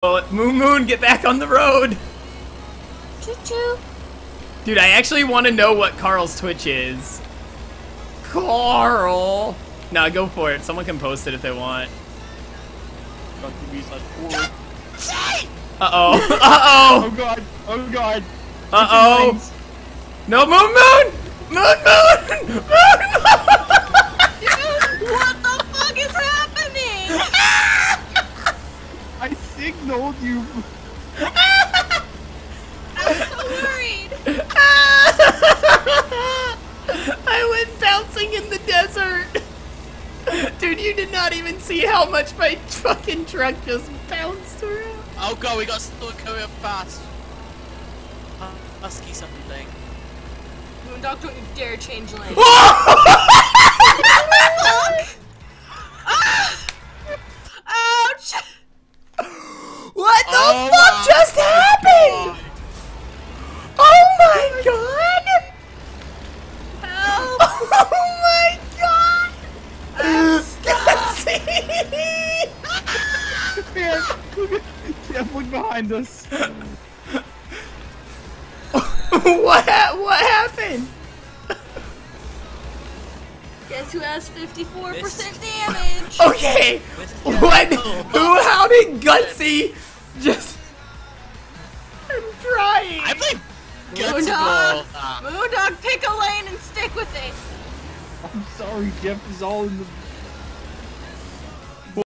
Moon, get back on the road! Choo-choo. Dude, I actually want to know what Carl's Twitch is. Carl! Nah, go for it. Someone can post it if they want. Uh-oh. Uh-oh! Oh god! Oh god! Uh-oh! No, Moon! Moon! What the fuck is happening? I signaled you! I'm so worried! I went bouncing in the desert! Dude, you did not even see how much my fucking truck just bounced around. Oh god, we got someone coming up fast. Husky something. Moondog, don't you dare change lanes. Ouch! What the fuck just happened? Oh my god! Help! Oh my god! Man, Jeff, look behind us. What happened? Guess who has 54% damage? Okay, what? How did Gutesey just? I'm trying. I played Moondog, pick a lane and stick with it. I'm sorry, Jeff is all in the